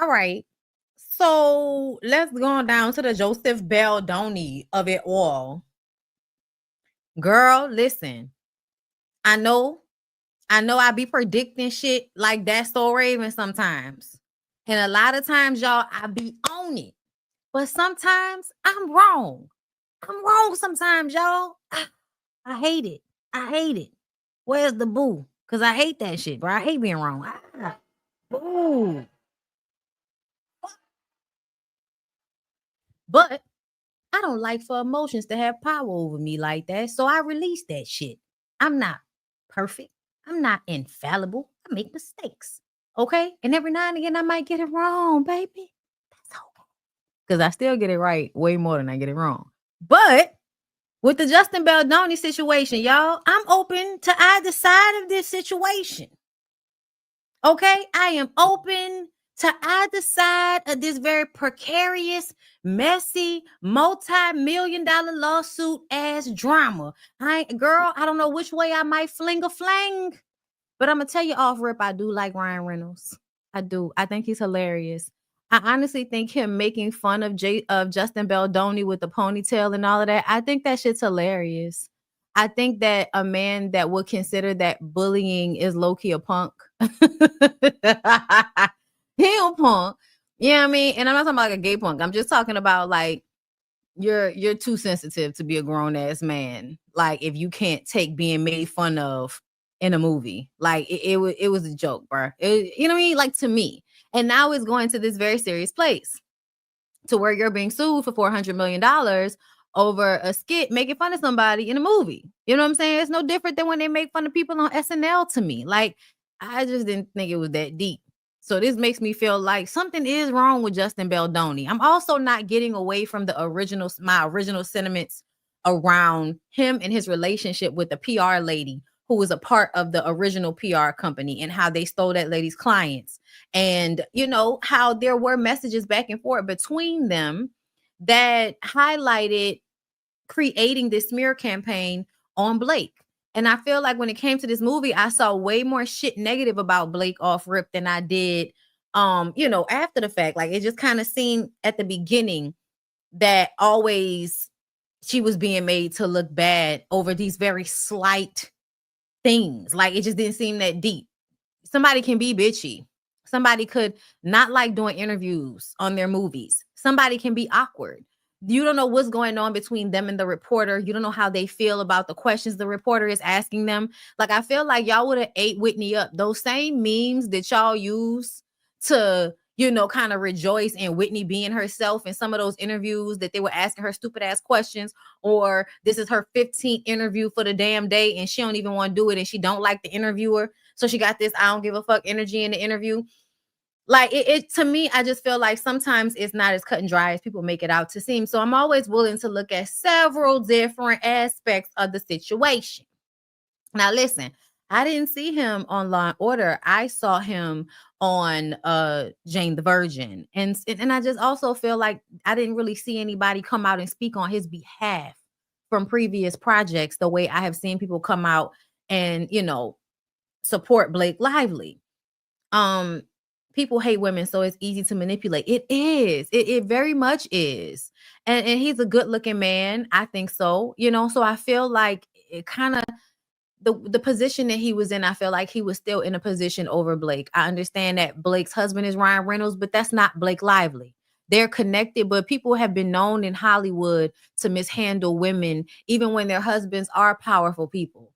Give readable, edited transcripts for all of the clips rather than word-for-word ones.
All right. So let's go on down to the Joseph Baldoni of it all. Girl, listen. I know, I be predicting shit like that's so Raven sometimes. And a lot of times, y'all, I be on it. But sometimes I'm wrong. I'm wrong sometimes, y'all. I hate it. I hate it. Where's the boo? Because I hate that shit, bro. I hate being wrong. Boo. But I don't like for emotions to have power over me like that. So I release that shit. I'm not perfect. I'm not infallible. I make mistakes. Okay. And every now and again, I might get it wrong, baby. That's okay. Because I still get it right way more than I get it wrong. But with the Justin Baldoni situation, y'all, I'm open to either side of this situation. Okay, I am open to either side of this very precarious, messy, multi-million-dollar lawsuit ass drama. Girl, I don't know which way I might fling a flang, but I'm gonna tell you off rip, I do like Ryan Reynolds. I do. I think he's hilarious. I honestly think him making fun of Justin Baldoni with the ponytail and all of that. I think that shit's hilarious. I think that a man that would consider that bullying is low key a punk. He a punk. You know what I mean? And I'm not talking about like a gay punk. I'm just talking about like you're too sensitive to be a grown ass man. Like if you can't take being made fun of in a movie, like it was a joke, bro. You know what I mean? Like to me, and now it's going to this very serious place to where you're being sued for $400 million over a skit making fun of somebody in a movie. You know what I'm saying? It's no different than when they make fun of people on SNL to me. Like I just didn't think it was that deep. So this makes me feel like something is wrong with Justin Baldoni. I'm also not getting away from my original sentiments around him and his relationship with the PR lady who was a part of the original PR company and how they stole that lady's clients. And you know how there were messages back and forth between them that highlighted creating this smear campaign on Blake. And I feel like when it came to this movie, I saw way more shit negative about Blake off rip than I did after the fact. Like it just kind of seemed at the beginning that always she was being made to look bad over these very slight things. Like it just didn't seem that deep. Somebody can be bitchy. Somebody could not like doing interviews on their movies. Somebody can be awkward. You don't know what's going on between them and the reporter. You don't know how they feel about the questions the reporter is asking them. Like, I feel like y'all would have ate Whitney up. Those same memes that y'all use to, kind of rejoice in Whitney being herself in some of those interviews that they were asking her stupid ass questions, or this is her 15th interview for the damn day and she don't even want to do it and she don't like the interviewer. So she got this I don't give a fuck energy in the interview. Like it to me, I just feel like sometimes it's not as cut and dry as people make it out to seem. So I'm always willing to look at several different aspects of the situation. Now listen, I didn't see him on Law and Order. I saw him on Jane the Virgin. And I just also feel like I didn't really see anybody come out and speak on his behalf from previous projects the way I have seen people come out and, support Blake Lively. People hate women, so it's easy to manipulate. It is. It very much is. And he's a good looking man. I think so. So I feel like it kind of the position that he was in, I feel like he was still in a position over Blake. I understand that Blake's husband is Ryan Reynolds, but that's not Blake Lively. They're connected, but people have been known in Hollywood to mishandle women, even when their husbands are powerful people.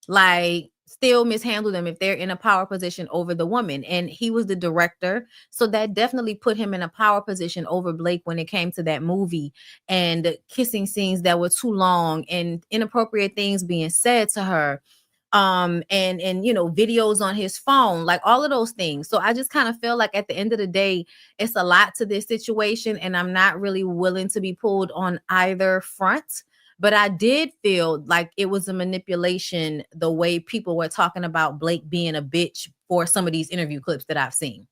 Like, still mishandle them if they're in a power position over the woman. And he was the director. So that definitely put him in a power position over Blake when it came to that movie and kissing scenes that were too long and inappropriate things being said to her. And videos on his phone, like all of those things. So I just kind of feel like at the end of the day, it's a lot to this situation, and I'm not really willing to be pulled on either front. But I did feel like it was a manipulation the way people were talking about Blake being a bitch for some of these interview clips that I've seen,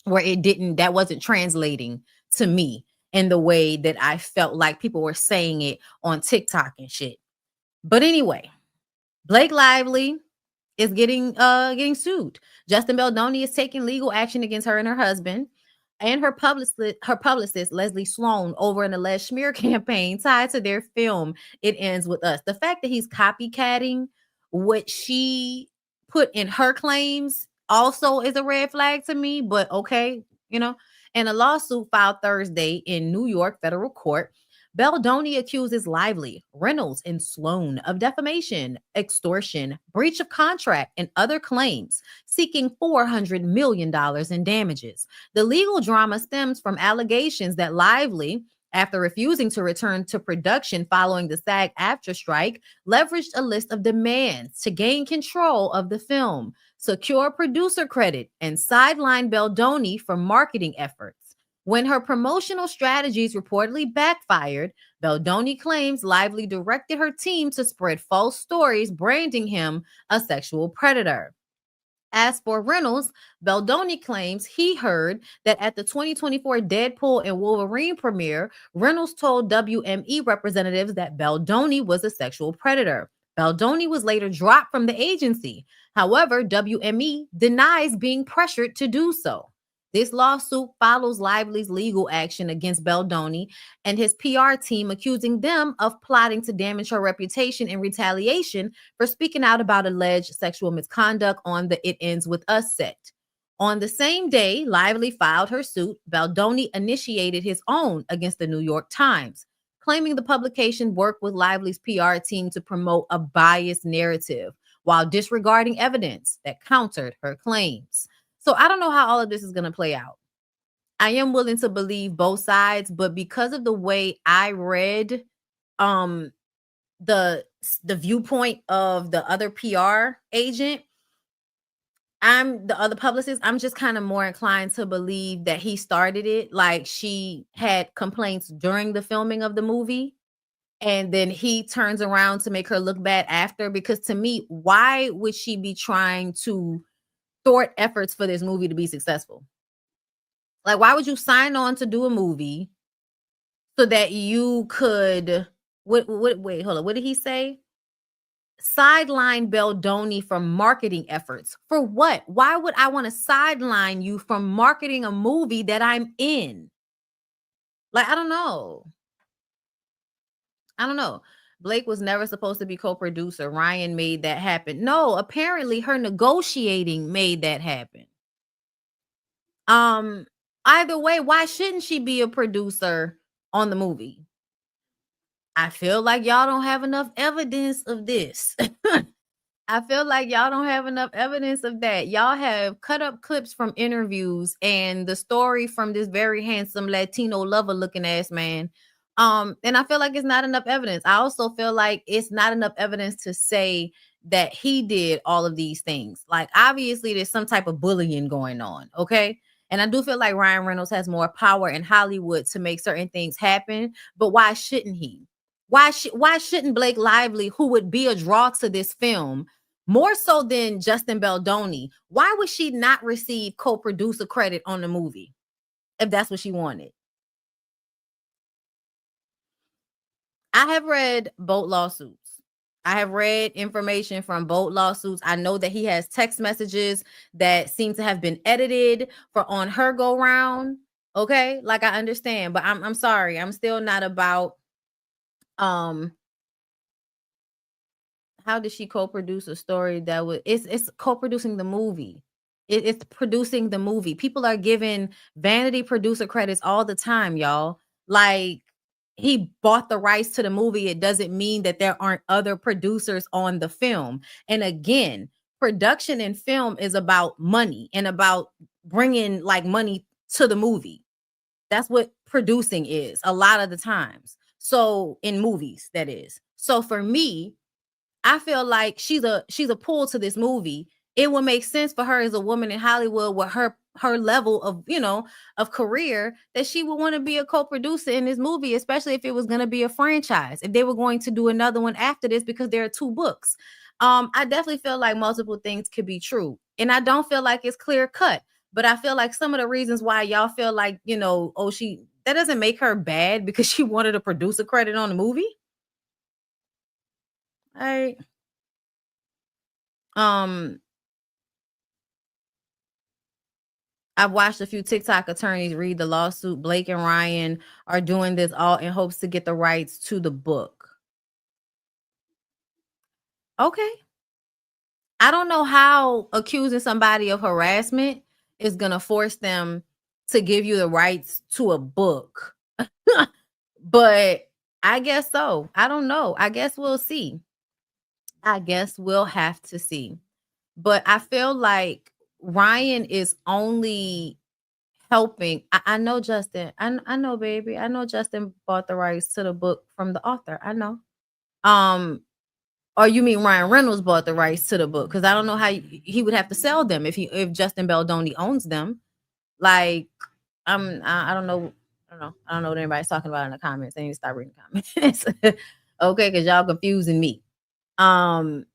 where that wasn't translating to me in the way that I felt like people were saying it on TikTok and shit. But anyway, Blake Lively is getting sued. Justin Baldoni is taking legal action against her and her husband. and her publicist Leslie Sloan over an alleged smear campaign tied to their film It Ends With Us. The fact that he's copycatting what she put in her claims also is a red flag to me, but okay, you know. In a lawsuit filed Thursday in New York federal court, Baldoni accuses Lively, Reynolds, and Sloan of defamation, extortion, breach of contract, and other claims, seeking $400 million in damages. The legal drama stems from allegations that Lively, after refusing to return to production following the SAG-AFTRA strike, leveraged a list of demands to gain control of the film, secure producer credit, and sideline Baldoni from marketing efforts. When her promotional strategies reportedly backfired, Baldoni claims Lively directed her team to spread false stories, branding him a sexual predator. As for Reynolds, Baldoni claims he heard that at the 2024 Deadpool and Wolverine premiere, Reynolds told WME representatives that Baldoni was a sexual predator. Baldoni was later dropped from the agency. However, WME denies being pressured to do so. This lawsuit follows Lively's legal action against Baldoni and his PR team, accusing them of plotting to damage her reputation in retaliation for speaking out about alleged sexual misconduct on the It Ends With Us set. On the same day Lively filed her suit, Baldoni initiated his own against the New York Times, claiming the publication worked with Lively's PR team to promote a biased narrative while disregarding evidence that countered her claims. So I don't know how all of this is going to play out. I am willing to believe both sides, but because of the way I read um the viewpoint of the other PR agent, I'm the other publicist, I'm just kind of more inclined to believe that he started it. Like she had complaints during the filming of the movie, and then he turns around to make her look bad after. Because to me, why would she be trying to thwart efforts for this movie to be successful? Like, why would you sign on to do a movie so that you could what wait, hold on. What did he say? Sideline Baldoni from marketing efforts. For what? Why would I want to sideline you from marketing a movie that I'm in? Like, I don't know. I don't know. Blake was never supposed to be co-producer. Ryan made that happen. No, apparently her negotiating made that happen. Um, Either way, why shouldn't she be a producer on the movie? I feel like y'all don't have enough evidence of this. I feel like y'all don't have enough evidence of that. Y'all have cut up clips from interviews and the story from this very handsome Latino lover looking ass man. And I feel like it's not enough evidence. I also feel like it's not enough evidence to say that he did all of these things. Like, obviously, there's some type of bullying going on. Okay. And I do feel like Ryan Reynolds has more power in Hollywood to make certain things happen. But why shouldn't he? Why shouldn't Blake Lively, who would be a draw to this film, more so than Justin Baldoni, why would she not receive co-producer credit on the movie if that's what she wanted? I have read both lawsuits. I have read information from both lawsuits. I know that he has text messages that seem to have been edited for on her go round. Okay, like I understand, but I'm sorry. I'm still not about um how did she co-produce a story that was it's co-producing the movie. It's producing the movie. People are giving vanity producer credits all the time, y'all. Like, he bought the rights to the movie. It doesn't mean that there aren't other producers on the film. And again, production in film is about money and about bringing like money to the movie. That's what producing is a lot of the times. So in movies, that is. So for me, I feel like she's a pull to this movie. It would make sense for her as a woman in Hollywood with her level of, of career, that she would want to be a co-producer in this movie, especially if it was going to be a franchise. If they were going to do another one after this, because there are two books. I definitely feel like multiple things could be true. And I don't feel like it's clear cut, but I feel like some of the reasons why y'all feel like, oh, that doesn't make her bad because she wanted a producer credit on the movie. I um I've watched a few TikTok attorneys read the lawsuit. Blake and Ryan are doing this all in hopes to get the rights to the book. Okay. I don't know how accusing somebody of harassment is going to force them to give you the rights to a book. But I guess so. I don't know. I guess we'll see. I guess we'll have to see. But I feel like Ryan is only helping. I know Justin. I know, baby. I know Justin bought the rights to the book from the author. I know. Um, or you mean Ryan Reynolds bought the rights to the book? Because I don't know how he would have to sell them if Justin Baldoni owns them. Like, I don't know. I don't know what anybody's talking about in the comments. They need to start reading comments. Okay, because y'all confusing me. Um,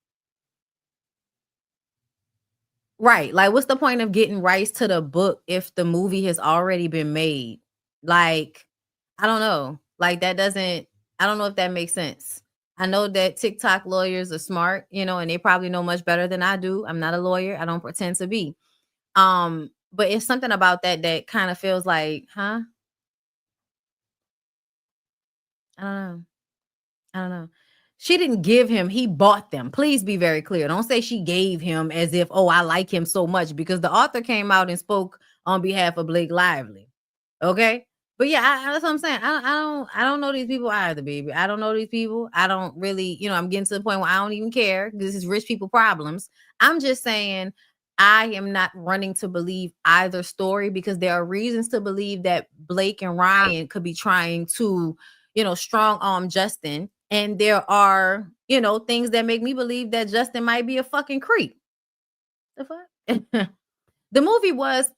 right. Like, what's the point of getting rights to the book if the movie has already been made? Like, I don't know. Like, that doesn't, I don't know if that makes sense. I know that TikTok lawyers are smart, and they probably know much better than I do. I'm not a lawyer. I don't pretend to be. But it's something about that kind of feels like, huh? I don't know. I don't know. She didn't give him, he bought them. Please be very clear. Don't say she gave him as if, oh, I like him so much, because the author came out and spoke on behalf of Blake Lively. Okay. But yeah, that's what I'm saying. I don't know these people either, baby. I don't know these people. I don't really, I'm getting to the point where I don't even care. This is rich people problems. I'm just saying I am not running to believe either story, because there are reasons to believe that Blake and Ryan could be trying to, strong arm Justin. And there are, things that make me believe that Justin might be a fucking creep. The fuck? The movie was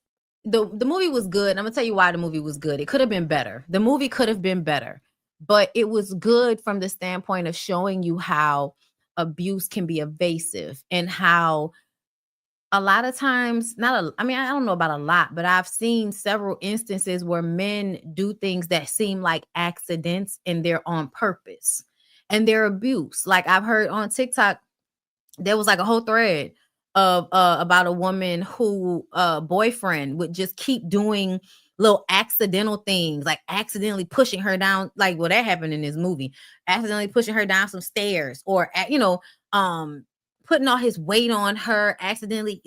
the movie was good. I'm gonna tell you why the movie was good. It could have been better. The movie could have been better, but it was good from the standpoint of showing you how abuse can be evasive, and how a lot of times, I mean, I don't know about a lot, but I've seen several instances where men do things that seem like accidents and they're on purpose, and they're abuse. Like, I've heard on TikTok, there was like a whole thread of about a woman who boyfriend would just keep doing little accidental things, like accidentally pushing her down, like, well, that happened in this movie, accidentally pushing her down some stairs, or putting all his weight on her, accidentally,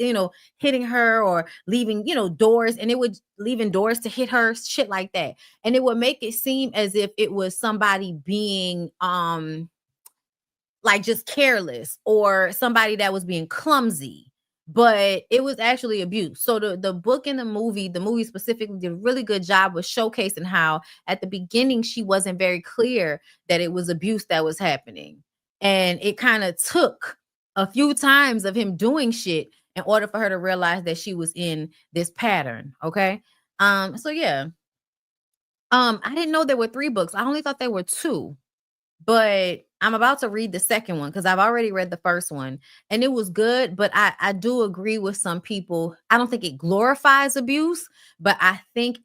hitting her, or leaving, doors, and it would leaving doors to hit her, shit like that. And it would make it seem as if it was somebody being like just careless, or somebody that was being clumsy, but it was actually abuse. So the book and the movie specifically did a really good job with showcasing how at the beginning she wasn't very clear that it was abuse that was happening, and it kind of took a few times of him doing shit in order for her to realize that she was in this pattern. Okay. So yeah. I didn't know there were 3 books. I only thought there were 2. But I'm about to read the second one, because I've already read the first one, and it was good. But I do agree with some people. I don't think it glorifies abuse, but I think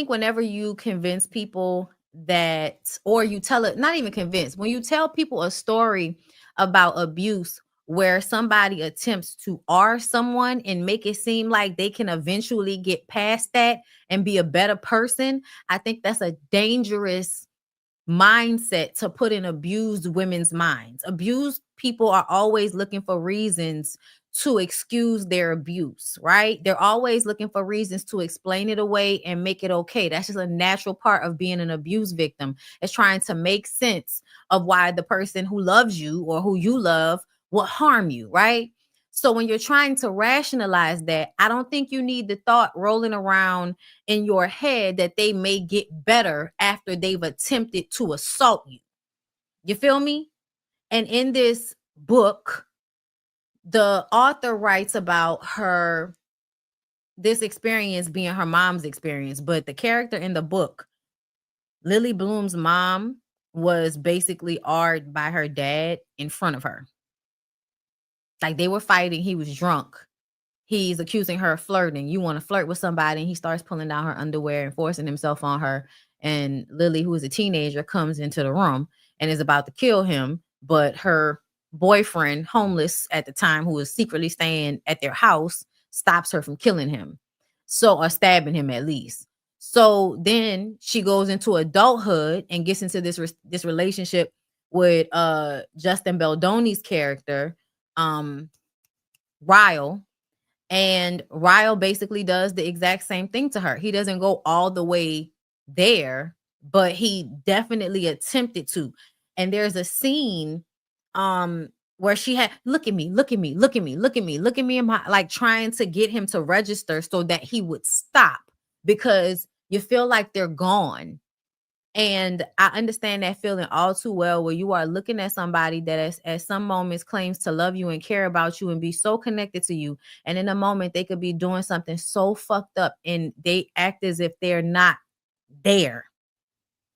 whenever you convince people that, or you tell it, not even convince, when you tell people a story about abuse where somebody attempts to R someone and make it seem like they can eventually get past that and be a better person, I think that's a dangerous mindset to put in abused women's minds. Abused people are always looking for reasons to excuse their abuse, right? They're always looking for reasons to explain it away and make it okay. That's just a natural part of being an abuse victim. It's trying to make sense of why the person who loves you or who you love will harm you, right? So when you're trying to rationalize that, I don't think you need the thought rolling around in your head that they may get better after they've attempted to assault you. You feel me? And in this book, the author writes about this experience being her mom's experience, but the character in the book, Lily Bloom's mom, was basically argued by her dad in front of her. Like, they were fighting, he was drunk. He's accusing her of flirting. You want to flirt with somebody, and he starts pulling down her underwear and forcing himself on her. And Lily, who is a teenager, comes into the room and is about to kill him, but her boyfriend, homeless at the time, who was secretly staying at their house, stops her from killing him. So, or stabbing him at least. So then she goes into adulthood and gets into this relationship with Justin Baldoni's character, um, Ryle, and Ryle basically does the exact same thing to her. He doesn't go all the way there, but he definitely attempted to. And there's a scene where she had, look at me, look at me, look at me, look at me, look at me, in my, like, trying to get him to register so that he would stop, because you feel like they're gone. And I understand that feeling all too well, where you are looking at somebody that at some moments claims to love you and care about you and be so connected to you. And in a moment, they could be doing something so fucked up and they act as if they're not there.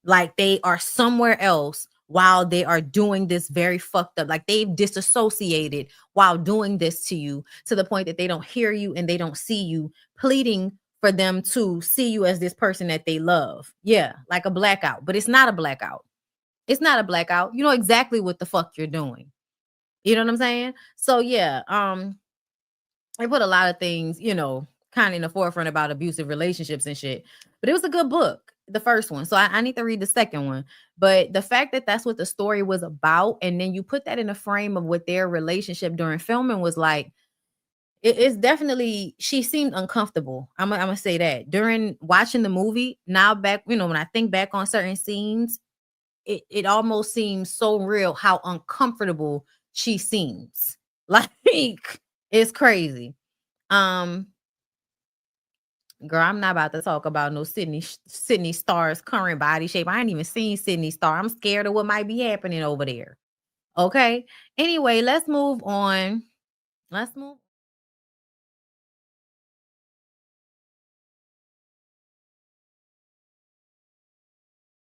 Like they are somewhere else while they are doing this very fucked up. Like they've disassociated while doing this to you, to the point that they don't hear you and they don't see you, pleading for them to see you as this person that they love. Yeah, like a blackout, but it's not a blackout. It's not a blackout. You know exactly what the fuck you're doing. You know what I'm saying? So yeah, I put a lot of things, kind of in the forefront about abusive relationships and shit. But it was a good book, the first one. So I need to read the second one. But the fact that that's what the story was about, and then you put that in a frame of what their relationship during filming was like, it's definitely, she seemed uncomfortable. I'm gonna say that during watching the movie. Now back, when I think back on certain scenes, it almost seems so real how uncomfortable she seems. Like it's crazy. Um, Girl, I'm not about to talk about no Sydney Star's current body shape. I ain't even seen Sydney Star. I'm scared of what might be happening over there. Okay. Anyway, let's move on. Let's move